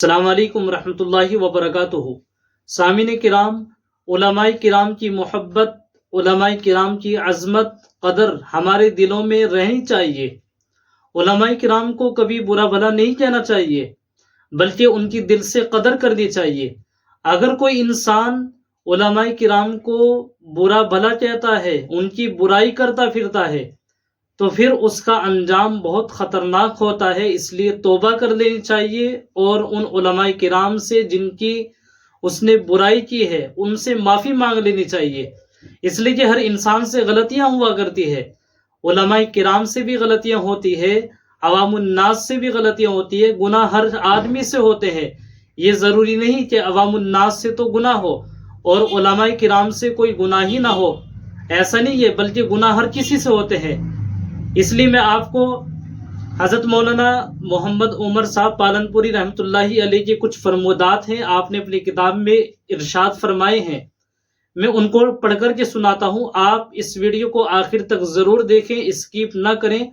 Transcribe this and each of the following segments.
السلام علیکم ورحمۃ اللہ وبرکاتہ۔ سامعین کرام، علماء کرام کی محبت، علماء کرام کی عظمت، قدر ہمارے دلوں میں رہنی چاہیے۔ علماء کرام کو کبھی برا بھلا نہیں کہنا چاہیے، بلکہ ان کی دل سے قدر کرنی چاہیے۔ اگر کوئی انسان علماء کرام کو برا بھلا کہتا ہے، ان کی برائی کرتا پھرتا ہے، تو پھر اس کا انجام بہت خطرناک ہوتا ہے۔ اس لیے توبہ کر لینی چاہیے اور ان علماء کرام سے جن کی اس نے برائی کی ہے ان سے معافی مانگ لینی چاہیے، اس لیے کہ ہر انسان سے غلطیاں ہوا کرتی ہے۔ علماء کرام سے بھی غلطیاں ہوتی ہے، عوام الناس سے بھی غلطیاں ہوتی ہے، گناہ ہر آدمی سے ہوتے ہیں۔ یہ ضروری نہیں کہ عوام الناس سے تو گناہ ہو اور علماء کرام سے کوئی گناہ ہی نہ ہو، ایسا نہیں ہے، بلکہ گناہ ہر کسی سے ہوتے ہیں۔ اس لیے میں آپ کو حضرت مولانا محمد عمر صاحب پالنپوری رحمۃ اللہ علیہ کے کچھ فرمودات ہیں، آپ نے اپنی کتاب میں ارشاد فرمائے ہیں، میں ان کو پڑھ کر کے سناتا ہوں۔ آپ اس ویڈیو کو آخر تک ضرور دیکھیں، اسکیپ نہ کریں۔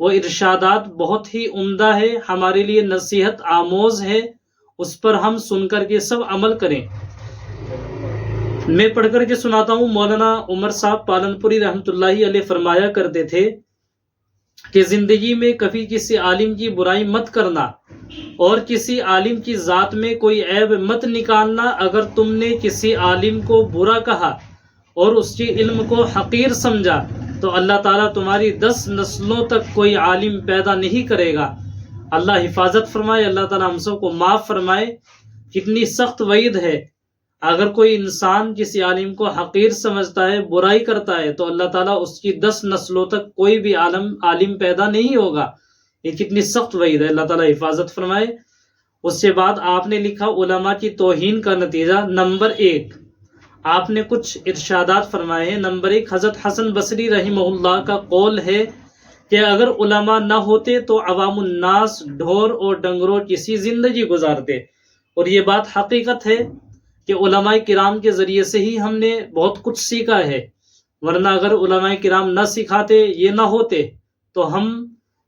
وہ ارشادات بہت ہی عمدہ ہے، ہمارے لیے نصیحت آموز ہے، اس پر ہم سن کر کے سب عمل کریں۔ میں پڑھ کر کے سناتا ہوں۔ مولانا عمر صاحب پالنپوری رحمۃ اللہ علیہ فرمایا کرتے تھے کہ زندگی میں کبھی کسی عالم کی برائی مت کرنا اور کسی عالم کی ذات میں کوئی عیب مت نکالنا۔ اگر تم نے کسی عالم کو برا کہا اور اس کے علم کو حقیر سمجھا تو اللہ تعالیٰ تمہاری 10 نسلوں تک کوئی عالم پیدا نہیں کرے گا۔ اللہ حفاظت فرمائے، اللہ تعالیٰ ہم سب کو معاف فرمائے۔ کتنی سخت وعید ہے۔ اگر کوئی انسان کسی عالم کو حقیر سمجھتا ہے، برائی کرتا ہے، تو اللہ تعالیٰ اس کی 10 نسلوں تک کوئی بھی عالم پیدا نہیں ہوگا۔ یہ کتنی سخت وعید ہے، اللہ تعالیٰ حفاظت فرمائے۔ اس کے بعد آپ نے لکھا علماء کی توہین کا نتیجہ۔ نمبر 1، آپ نے کچھ ارشادات فرمائے ہیں۔ نمبر 1، حضرت حسن بصری رحمہ اللہ کا قول ہے کہ اگر علماء نہ ہوتے تو عوام الناس ڈھور اور ڈنگروں کسی زندگی گزارتے، اور یہ بات حقیقت ہے کہ علماء کرام کے ذریعے سے ہی ہم نے بہت کچھ سیکھا ہے، ورنہ اگر علماء کرام نہ سکھاتے، یہ نہ ہوتے، تو ہم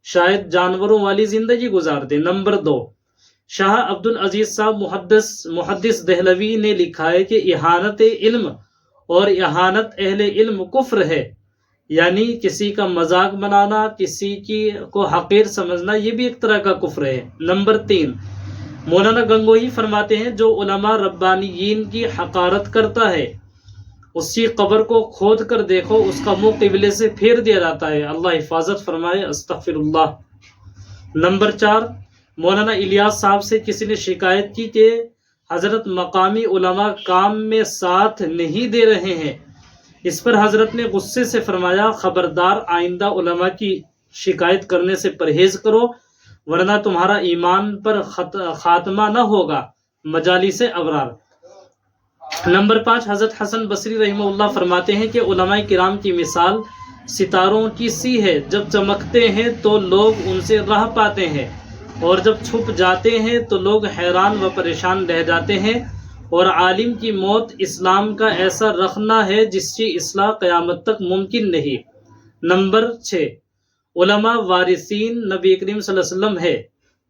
شاید جانوروں والی زندگی گزارتے۔ نمبر 2، شاہ عبد العزیز صاحب محدث دہلوی نے لکھا ہے کہ اہانت علم اور اہانت اہل علم کفر ہے، یعنی کسی کا مذاق بنانا، کسی کو حقیر سمجھنا، یہ بھی ایک طرح کا کفر ہے۔ نمبر 3، مولانا گنگوہی فرماتے ہیں جو علماء ربانیین کی حقارت کرتا ہے اس کی قبر کو کھود کر دیکھو، اس کا منہ قبلے سے پھیر دیا جاتا ہے۔ اللہ حفاظت فرمائے، استغفر اللہ۔ نمبر 4، مولانا الیاس صاحب سے کسی نے شکایت کی کہ حضرت مقامی علماء کام میں ساتھ نہیں دے رہے ہیں۔ اس پر حضرت نے غصے سے فرمایا، خبردار، آئندہ علماء کی شکایت کرنے سے پرہیز کرو، ورنہ تمہارا ایمان پر خاتمہ نہ ہوگا۔ مجالس ابرار۔ نمبر 5، حضرت حسن بصری رحمہ اللہ فرماتے ہیں کہ علماء کرام کی مثال ستاروں کی سی ہے، جب چمکتے ہیں تو لوگ ان سے راہ پاتے ہیں، اور جب چھپ جاتے ہیں تو لوگ حیران و پریشان رہ جاتے ہیں۔ اور عالم کی موت اسلام کا ایسا رخنہ ہے جس کی اصلاح قیامت تک ممکن نہیں۔ نمبر 6، علماء وارثین نبی کریم صلی اللہ علیہ وسلم ہے،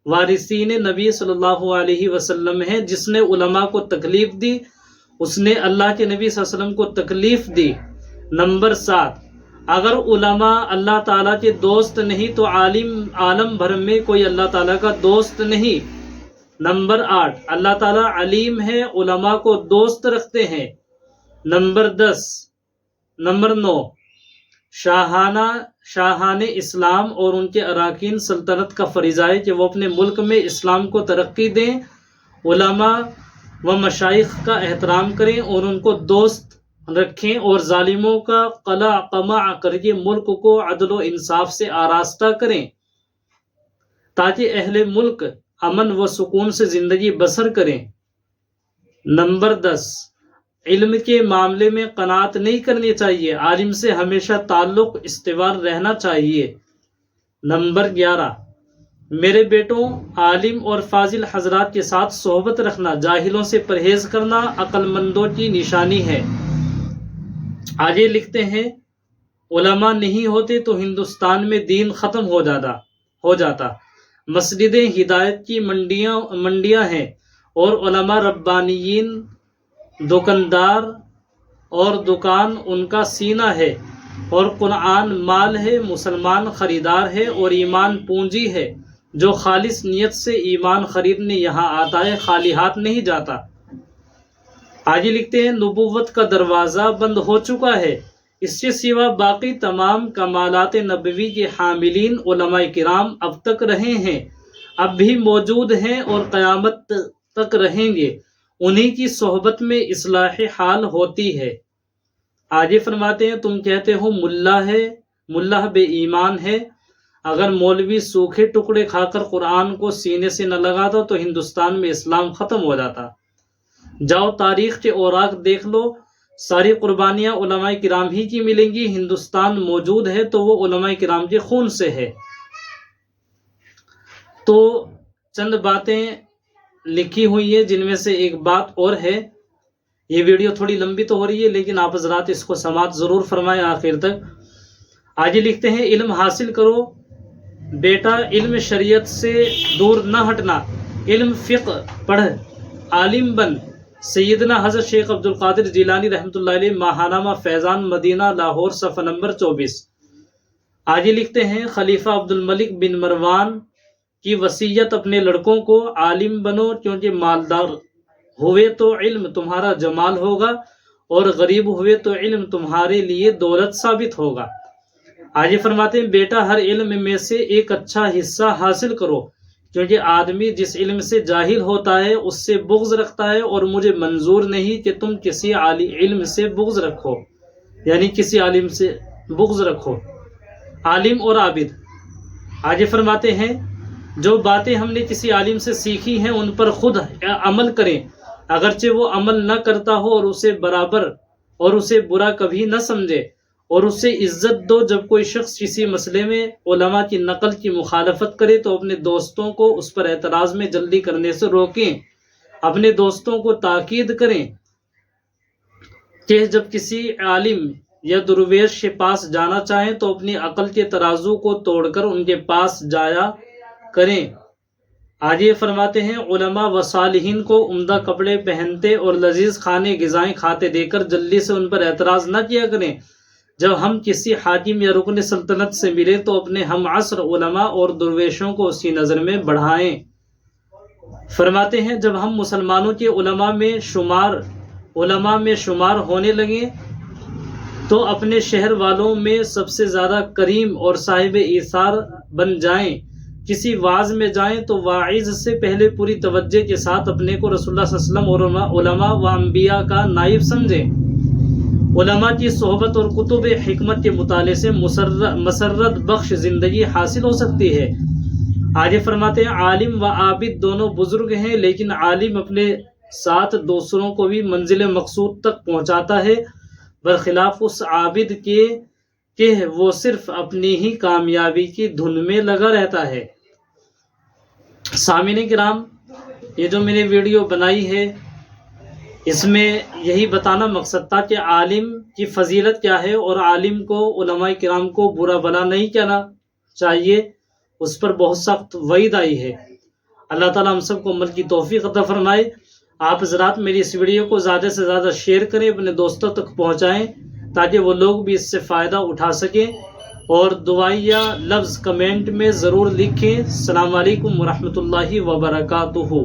وارثین نبی صلی اللہ علیہ وسلم ہے۔ جس نے علماء کو تکلیف دی اس نے اللہ کے نبی صلی اللہ علیہ وسلم کو تکلیف دی۔ نمبر 7، اگر علماء اللہ تعالیٰ کے دوست نہیں تو عالم بھر میں کوئی اللہ تعالیٰ کا دوست نہیں۔ نمبر 8، اللہ تعالیٰ علیم ہے، علماء کو دوست رکھتے ہیں۔ نمبر 10، نمبر 9، شاہان اسلام اور ان کے اراکین سلطنت کا فریضہ ہے کہ وہ اپنے ملک میں اسلام کو ترقی دیں، علماء و مشائخ کا احترام کریں اور ان کو دوست رکھیں، اور ظالموں کا قمع کر کے ملک کو عدل و انصاف سے آراستہ کریں تاکہ اہل ملک امن و سکون سے زندگی بسر کریں۔ نمبر 10، علم کے معاملے میں قناعت نہیں کرنی چاہیے، عالم سے ہمیشہ تعلق استوار رہنا چاہیے۔ نمبر 11، میرے بیٹوں، عالم اور فاضل حضرات کے ساتھ صحبت رکھنا، جاہلوں سے پرہیز کرنا عقل مندوں کی نشانی ہے۔ آگے لکھتے ہیں، علماء نہیں ہوتے تو ہندوستان میں دین ختم ہو جاتا۔ مسجدیں ہدایت کی منڈیاں ہیں، اور علماء ربانیین دکاندار اور دکان ان کا سینہ ہے، اور قرآن مال ہے، مسلمان خریدار ہے، اور ایمان پونجی ہے۔ جو خالص نیت سے ایمان خریدنے یہاں آتا ہے خالی ہاتھ نہیں جاتا۔ آگے لکھتے ہیں نبوت کا دروازہ بند ہو چکا ہے، اس سے سوا باقی تمام کمالات نبوی کے حاملین علماء کرام اب تک رہے ہیں، اب بھی موجود ہیں اور قیامت تک رہیں گے، انہی کی صحبت میں اصلاح حال ہوتی ہے۔ آگے فرماتے ہیں تم کہتے ہو ملا بے ایمان ہے، اگر مولوی سوکھے ٹکڑے کھا کر قرآن کو سینے سے نہ لگاتا تو ہندوستان میں اسلام ختم ہو جاتا۔ جاؤ تاریخ کے اوراق دیکھ لو، ساری قربانیاں علماء کرام ہی کی ملیں گی۔ ہندوستان موجود ہے تو وہ علماء کرام کے خون سے ہے۔ تو چند باتیں لکھی ہوئی ہیں جن میں سے ایک بات اور ہے، یہ ویڈیو تھوڑی لمبی تو ہو رہی ہے لیکن آپ حضرات اس کو سماعت ضرور فرمائیں آخر تک۔ آگے لکھتے ہیں علم حاصل کرو بیٹا، علم شریعت سے دور نہ ہٹنا، علم فقہ پڑھ، عالم بن۔ سیدنا حضرت شیخ عبد القادر جیلانی رحمۃ اللہ علیہ، ماہنامہ فیضان مدینہ لاہور، صفحہ نمبر 24۔ آگے لکھتے ہیں خلیفہ عبد الملک بن مروان کی وصیت اپنے لڑکوں کو، عالم بنو کیونکہ مالدار ہوئے تو علم تمہارا جمال ہوگا، اور غریب ہوئے تو علم تمہارے لیے دولت ثابت ہوگا۔ آگے فرماتے ہیں بیٹا ہر علم میں سے ایک اچھا حصہ حاصل کرو، کیونکہ آدمی جس علم سے جاہل ہوتا ہے اس سے بغض رکھتا ہے، اور مجھے منظور نہیں کہ تم کسی علم سے بغض رکھو، یعنی کسی عالم سے بغض رکھو۔ عالم اور عابد۔ آگے فرماتے ہیں جو باتیں ہم نے کسی عالم سے سیکھی ہیں ان پر خود عمل کریں، اگرچہ وہ عمل نہ کرتا ہو، اور اسے برا کبھی نہ سمجھے، اور اسے عزت دو۔ جب کوئی شخص کسی مسئلے میں علماء کی نقل کی مخالفت کرے تو اپنے دوستوں کو اس پر اعتراض میں جلدی کرنے سے روکیں، اپنے دوستوں کو تاکید کریں کہ جب کسی عالم یا درویش کے پاس جانا چاہیں تو اپنی عقل کے ترازو کو توڑ کر ان کے پاس جایا کریں۔ آگے فرماتے ہیں علماء و صالحین کو عمدہ کپڑے پہنتے اور لذیذ کھانے غذائیں کھاتے دے کر جلدی سے ان پر اعتراض نہ کیا کریں۔ جب ہم کسی حاکم یا رکن سلطنت سے ملے تو اپنے ہم عصر علماء اور درویشوں کو اسی نظر میں بڑھائیں۔ فرماتے ہیں جب ہم مسلمانوں کے علماء میں شمار ہونے لگیں تو اپنے شہر والوں میں سب سے زیادہ کریم اور صاحب ایثار بن جائیں۔ کسی واعظ میں جائیں تو واعظ سے پہلے پوری توجہ کے ساتھ اپنے کو رسول اللہ صلی اللہ علیہ وسلم اور علماء و انبیاء کا نائب سمجھیں۔ علماء کی صحبت اور کتب حکمت کے مطالعے سے مسرت بخش زندگی حاصل ہو سکتی ہے۔ آگے فرماتے ہیں عالم و عابد دونوں بزرگ ہیں، لیکن عالم اپنے ساتھ دوسروں کو بھی منزل مقصود تک پہنچاتا ہے، برخلاف اس عابد کے کہ وہ صرف اپنی ہی کامیابی کی دھن میں لگا رہتا ہے۔ سامعین کرام، یہ جو میں نے ویڈیو بنائی ہے اس میں یہی بتانا مقصد تھا کہ عالم کی فضیلت کیا ہے، اور عالم کو علماء کرام کو برا بلا نہیں کہنا چاہیے، اس پر بہت سخت وعید آئی ہے۔ اللہ تعالیٰ ہم سب کو عمل کی توفیق عطا فرمائے۔ آپ حضرات میری اس ویڈیو کو زیادہ سے زیادہ شیئر کریں، اپنے دوستوں تک پہنچائیں تاکہ وہ لوگ بھی اس سے فائدہ اٹھا سکیں، اور دعائیہ لفظ کمنٹ میں ضرور لکھیں۔ السلام علیکم ورحمۃ اللہ وبرکاتہ۔